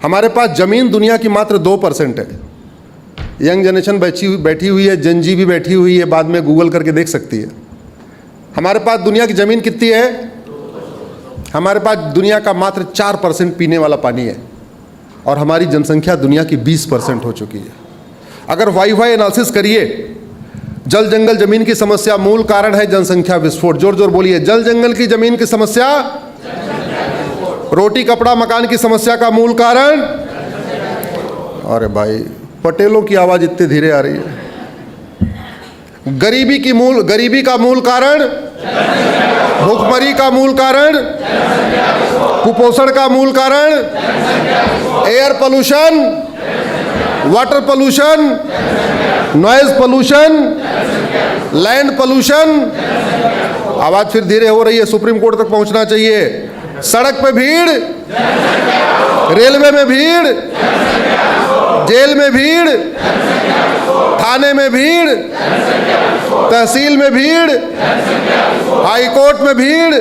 हमारे पास ज़मीन दुनिया की मात्र 2% है। यंग जनरेशन बैठी हुई है, जनजी भी बैठी हुई है, बाद में गूगल करके देख सकती है। हमारे पास दुनिया की ज़मीन कितनी है? हमारे पास दुनिया का मात्र 4% पीने वाला पानी है और हमारी जनसंख्या दुनिया की 20% हो चुकी है। अगर वाई एनालिसिस करिए, जल जंगल जमीन की समस्या मूल कारण है जनसंख्या विस्फोट। जोर जोर बोलिए, जल जंगल की जमीन की समस्या, रोटी कपड़ा मकान की समस्या का मूल कारण। अरे भाई, पटेलों की आवाज इतनी धीरे आ रही है। गरीबी का मूल कारण, भूखमरी का मूल कारण, कुपोषण का मूल कारण, air pollution, water pollution, noise pollution, land pollution. आवाज फिर धीरे हो रही है, सुप्रीम कोर्ट तक पहुंचना चाहिए। सड़क पे भीड़, रेलवे में भीड़, जेल में भीड़, थाने में भीड़, तहसील में भीड़, हाई कोर्ट में भीड़,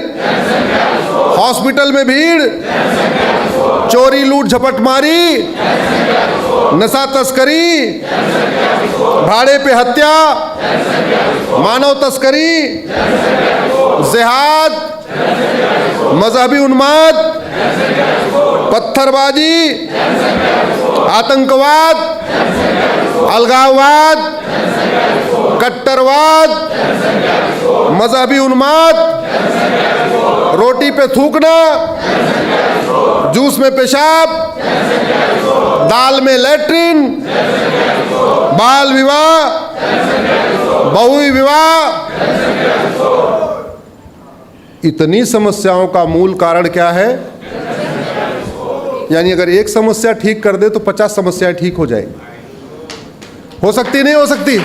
हॉस्पिटल में भीड़, चोरी लूट झपटमारी, नशा तस्करी, भाड़े पे हत्या, मानव तस्करी, जिहाद, मजहबी उन्माद, पत्थरबाजी, आतंकवाद, अलगाववाद, कट्टरवाद, मजहबी उन्माद, रोटी पे थूकना, जूस में पेशाब, दाल में लैट्रिन, बाल विवाह, बहु विवाह। इतनी समस्याओं का मूल कारण क्या है? यानी अगर एक समस्या ठीक कर दे तो 50 समस्याएं ठीक हो जाएंगी। हो सकती नहीं हो सकती?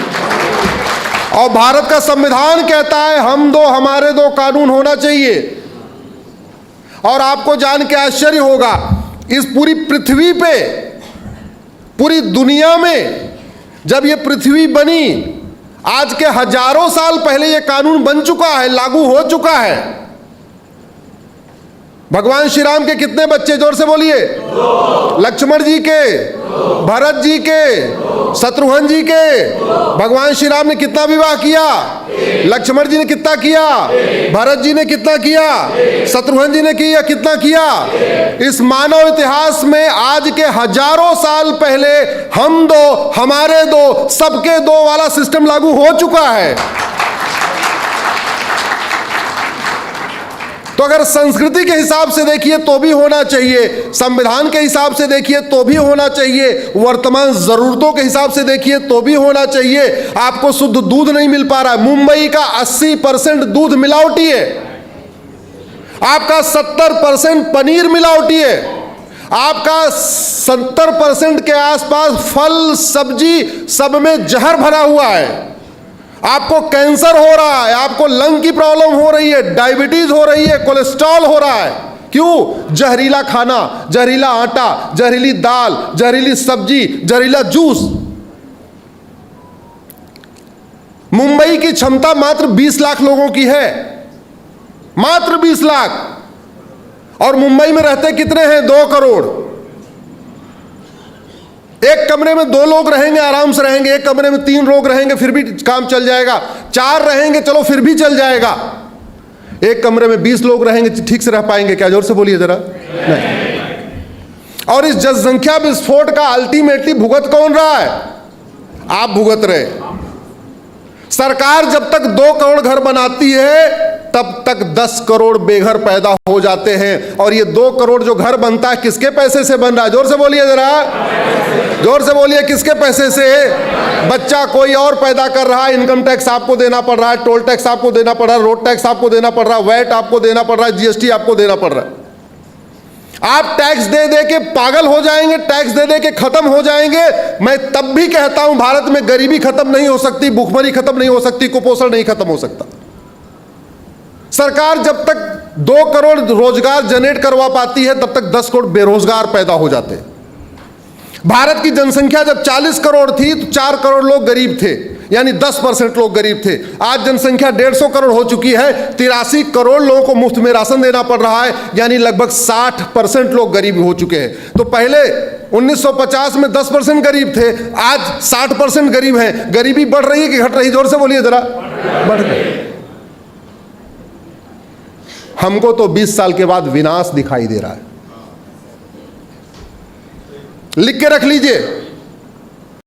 और भारत का संविधान कहता है हम दो हमारे दो कानून होना चाहिए। और आपको जान के आश्चर्य होगा, इस पूरी पृथ्वी पे, पूरी दुनिया में जब ये पृथ्वी बनी, आज के हजारों साल पहले ये कानून बन चुका है, लागू हो चुका है। भगवान श्री राम के कितने बच्चे? जोर से बोलिए। लक्ष्मण जी के, भरत जी के, शत्रुघ्न जी के। भगवान श्री राम ने कितना विवाह किया? लक्ष्मण जी ने कितना किया? भरत जी ने कितना किया? शत्रुघ्न जी ने किया कितना किया? इस मानव इतिहास में आज के हजारों साल पहले हम दो हमारे दो सबके दो वाला सिस्टम लागू हो चुका है। तो अगर संस्कृति के हिसाब से देखिए तो भी होना चाहिए, संविधान के हिसाब से देखिए तो भी होना चाहिए, वर्तमान जरूरतों के हिसाब से देखिए तो भी होना चाहिए। आपको शुद्ध दूध नहीं मिल पा रहा है। मुंबई का 80% दूध मिलावटी है, आपका 70% पनीर मिलावटी है, आपका 70% के आसपास फल सब्जी सब में जहर भरा हुआ है। आपको कैंसर हो रहा है, आपको लंग की प्रॉब्लम हो रही है, डायबिटीज हो रही है, कोलेस्ट्रॉल हो रहा है। क्यों? जहरीला खाना, जहरीला आटा, जहरीली दाल, जहरीली सब्जी, जहरीला जूस। मुंबई की क्षमता मात्र 20 लाख लोगों की है, मात्र 20 लाख। और मुंबई में रहते कितने हैं? 2 करोड़। एक कमरे में 2 लोग रहेंगे, आराम से रहेंगे। एक कमरे में 3 लोग रहेंगे, फिर भी काम चल जाएगा। 4 रहेंगे, चलो फिर भी चल जाएगा। एक कमरे में 20 लोग रहेंगे, ठीक से रह पाएंगे क्या? जोर से बोलिए जरा। नहीं। और इस जनसंख्या विस्फोट का अल्टीमेटली भुगत कौन रहा है? आप भुगत रहे। सरकार जब तक 2 करोड़ घर बनाती है तब तक 10 करोड़ बेघर पैदा हो जाते हैं। और ये 2 करोड़ जो घर बनता है किसके पैसे से बन रहा है? जोर से बोलिए जरा, जोर से बोलिए, किसके पैसे से? बच्चा कोई और पैदा कर रहा है। इनकम टैक्स आपको देना पड़ रहा है, टोल टैक्स आपको देना पड़ रहा है, रोड टैक्स आपको देना पड़ रहा है, वैट आपको देना पड़ रहा है, जीएसटी आपको देना पड़ रहा है। आप टैक्स दे दे के पागल हो जाएंगे, टैक्स दे दे के खत्म हो जाएंगे। मैं तब भी कहता हूं भारत में गरीबी खत्म नहीं हो सकती, भूखमरी खत्म नहीं हो सकती, कुपोषण नहीं खत्म हो सकता। सरकार जब तक 2 करोड़ रोजगार जनरेट करवा पाती है तब तक 10 करोड़ बेरोजगार पैदा हो जाते हैं। भारत की जनसंख्या जब 40 करोड़ थी तो 4 करोड़ लोग गरीब थे, यानी 10% लोग गरीब थे। आज जनसंख्या 150 करोड़ हो चुकी है, 83 करोड़ लोगों को मुफ्त में राशन देना पड़ रहा है, यानी लगभग 60% लोग गरीब हो चुके हैं। तो पहले 1950 में 10% गरीब थे, आज 60% गरीब हैं। गरीबी बढ़ रही है कि घट रही? जोर से बोलिए जरा। बढ़ रही। हमको तो 20 साल के बाद विनाश दिखाई दे रहा है। लिख के रख लीजिए,